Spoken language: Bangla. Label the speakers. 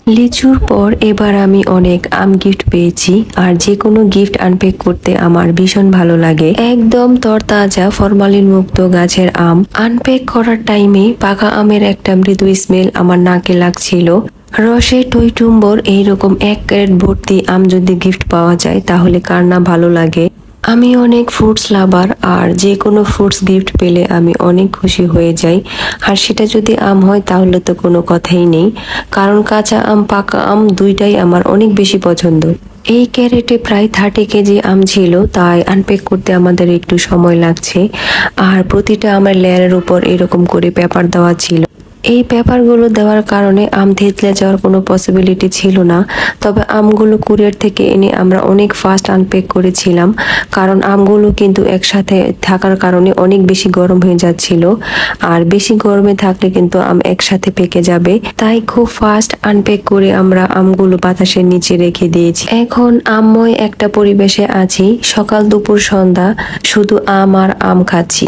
Speaker 1: লিচুর পর এবার আমি অনেক আম গিফট পেয়েছি, আর যে কোনো গিফট আনপ্যাক করতে আমার ভীষণ ভালো লাগে। একদম তরতাজা ফরমালিন মুক্ত গাছের আম আনপ্যাক করার টাইমে পাকা আমের একটা মৃদু স্মেল আমার নাকে লাগছিল। রসে টইটুম্বর এইরকম 1 ক্যারেট ভর্তি আম যদি গিফট পাওয়া যায় তাহলে কার না ভালো লাগে। আমি অনেক ফ্রুটস লাভার, আর যে কোনো ফ্রুটস গিফট পেলে আমি অনেক খুশি হয়ে যাই। আর সেটা যদি আম হয় তাহলে তো কোনো কথাই নেই, কারণ কাঁচা আম পাকা আম দুইটাই আমার অনেক বেশি পছন্দ। এই ক্যারেটে প্রায় 30 কেজি আম ছিল, তাই আনপ্যাক করতে আমাদের একটু সময় লাগছে। আর প্রতিটা আমের লেয়ারের উপর এরকম করে পেপার দেওয়া ছিল। এই পেপারগুলো দেওয়ার কারণে আম থেতলে যাওয়ার কোনো পসিবিলিটি ছিল না। তবে আমগুলো কুরিয়ার থেকে এনে আমরা অনেক ফাস্ট আনপ্যাক করেছিলাম, কারণ আমগুলো কিন্তু একসাথে থাকার কারণে অনেক বেশি গরম হয়ে যাচ্ছিল। আর বেশি গরমে থাকলে কিন্তু আম একসাথে পেকে যাবে, তাই খুব ফাস্ট আনপ্যাক করে আমরা আমগুলো বাতাসের নিচে রেখে দিয়েছি। এখন আম্ময় একটা পরিবেশে আছি, সকাল দুপুর সন্ধ্যা শুধু আম আর আম খাচ্ছি।